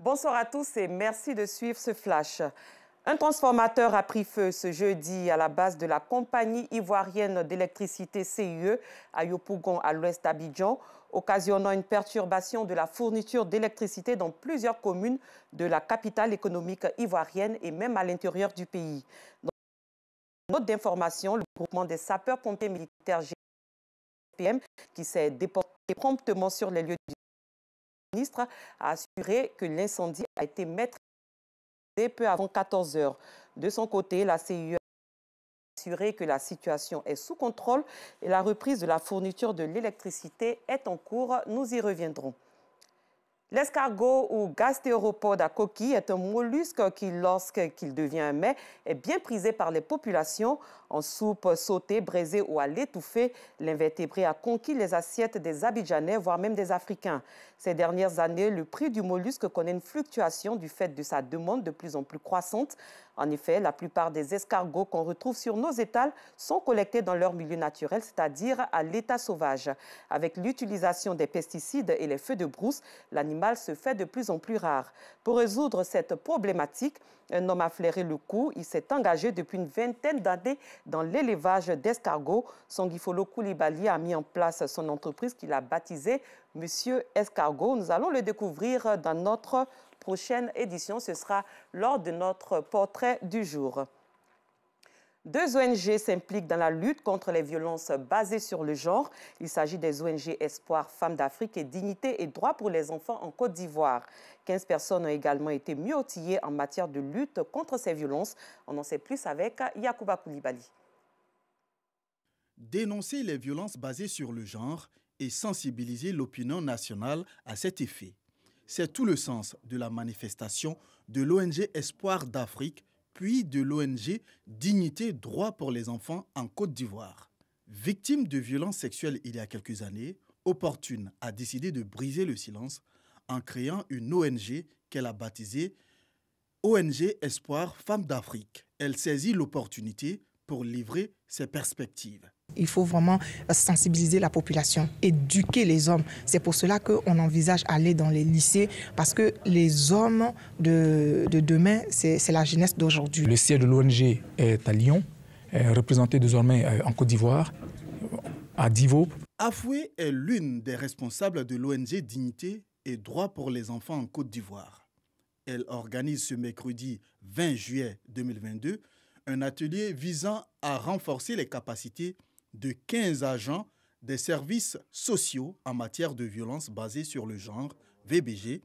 Bonsoir à tous et merci de suivre ce flash. Un transformateur a pris feu ce jeudi à la base de la compagnie ivoirienne d'électricité CIE à Yopougon, à l'ouest d'Abidjan, occasionnant une perturbation de la fourniture d'électricité dans plusieurs communes de la capitale économique ivoirienne et même à l'intérieur du pays. Dans une note d'information, le groupement des sapeurs-pompiers militaires GPM, qui s'est déporté promptement sur les lieux du ministre, a assuré que l'incendie a été maîtrisé peu avant 14 heures. De son côté, la CIE a assuré que la situation est sous contrôle et la reprise de la fourniture de l'électricité est en cours. Nous y reviendrons. L'escargot ou gastéropode à coquille est un mollusque qui, lorsqu'il devient un mets, est bien prisé par les populations. En soupe, sautée, braisée ou à l'étouffée, l'invertébré a conquis les assiettes des Abidjanais, voire même des Africains. Ces dernières années, le prix du mollusque connaît une fluctuation du fait de sa demande de plus en plus croissante. En effet, la plupart des escargots qu'on retrouve sur nos étals sont collectés dans leur milieu naturel, c'est-à-dire à l'état sauvage. Avec l'utilisation des pesticides et les feux de brousse, l'animal se fait de plus en plus rare. Pour résoudre cette problématique, un homme a flairé le coup. Il s'est engagé depuis une vingtaine d'années dans l'élevage d'escargots. Sangifolo Koulibaly a mis en place son entreprise qu'il a baptisée Monsieur Escargot. Nous allons le découvrir dans notre prochaine édition. Ce sera lors de notre portrait du jour. Deux ONG s'impliquent dans la lutte contre les violences basées sur le genre. Il s'agit des ONG Espoir, Femmes d'Afrique et Dignité et Droits pour les enfants en Côte d'Ivoire. 15 personnes ont également été mieux outillées en matière de lutte contre ces violences. On en sait plus avec Yacouba Koulibaly. Dénoncer les violences basées sur le genre et sensibiliser l'opinion nationale à cet effet. C'est tout le sens de la manifestation de l'ONG Espoir d'Afrique puis de l'ONG Dignité Droits pour les enfants en Côte d'Ivoire. Victime de violences sexuelles il y a quelques années, Opportune a décidé de briser le silence en créant une ONG qu'elle a baptisée ONG Espoir Femmes d'Afrique. Elle saisit l'opportunité pour livrer ses perspectives. Il faut vraiment sensibiliser la population, éduquer les hommes. C'est pour cela qu'on envisage aller dans les lycées, parce que les hommes de demain, c'est la jeunesse d'aujourd'hui. Le siège de l'ONG est à Lyon, représenté désormais en Côte d'Ivoire, à Divo. Afoué est l'une des responsables de l'ONG Dignité et Droits pour les enfants en Côte d'Ivoire. Elle organise ce mercredi 20 juillet 2022 un atelier visant à renforcer les capacités de 15 agents des services sociaux en matière de violence basée sur le genre, VBG,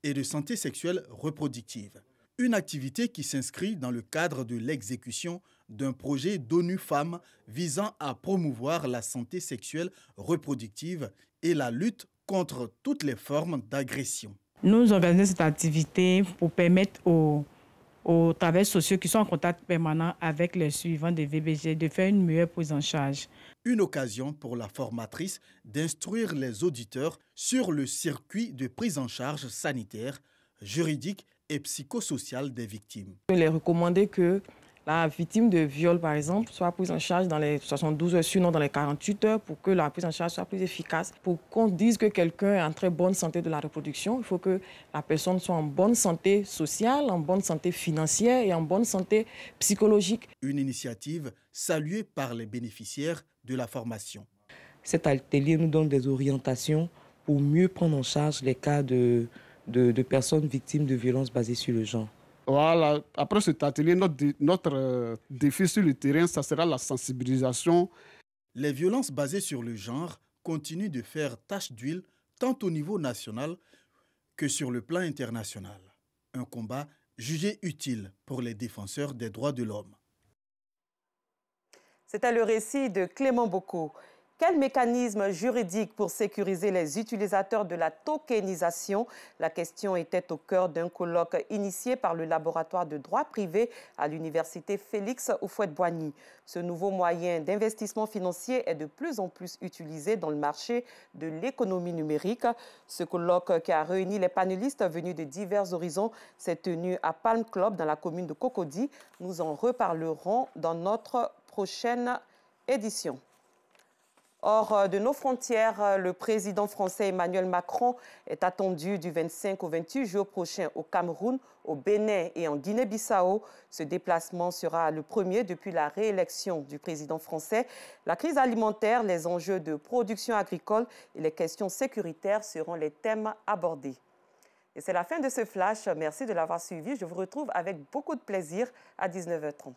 et de santé sexuelle reproductive. Une activité qui s'inscrit dans le cadre de l'exécution d'un projet d'ONU Femmes visant à promouvoir la santé sexuelle reproductive et la lutte contre toutes les formes d'agression. Nous organisons cette activité pour permettre aux travailleurs sociaux qui sont en contact permanent avec les suivants des VBG de faire une meilleure prise en charge. Une occasion pour la formatrice d'instruire les auditeurs sur le circuit de prise en charge sanitaire, juridique et psychosociale des victimes. Il est recommandé que la victime de viol, par exemple, soit prise en charge dans les 72 heures, sinon dans les 48 heures, pour que la prise en charge soit plus efficace. Pour qu'on dise que quelqu'un est en très bonne santé de la reproduction, il faut que la personne soit en bonne santé sociale, en bonne santé financière et en bonne santé psychologique. Une initiative saluée par les bénéficiaires de la formation. Cet atelier nous donne des orientations pour mieux prendre en charge les cas de personnes victimes de violences basées sur le genre. Voilà. Après cet atelier, notre défi sur le terrain, ça sera la sensibilisation. Les violences basées sur le genre continuent de faire tache d'huile tant au niveau national que sur le plan international. Un combat jugé utile pour les défenseurs des droits de l'homme. C'était le récit de Clément Bocco. Quel mécanisme juridique pour sécuriser les utilisateurs de la tokenisation? La question était au cœur d'un colloque initié par le laboratoire de droit privé à l'université Félix Houphouët-Boigny. Ce nouveau moyen d'investissement financier est de plus en plus utilisé dans le marché de l'économie numérique. Ce colloque qui a réuni les panélistes venus de divers horizons s'est tenu à Palm Club dans la commune de Cocody. Nous en reparlerons dans notre prochaine édition. Hors de nos frontières, le président français Emmanuel Macron est attendu du 25 au 28 juin prochain au Cameroun, au Bénin et en Guinée-Bissau. Ce déplacement sera le premier depuis la réélection du président français. La crise alimentaire, les enjeux de production agricole et les questions sécuritaires seront les thèmes abordés. Et c'est la fin de ce flash. Merci de l'avoir suivi. Je vous retrouve avec beaucoup de plaisir à 19h30.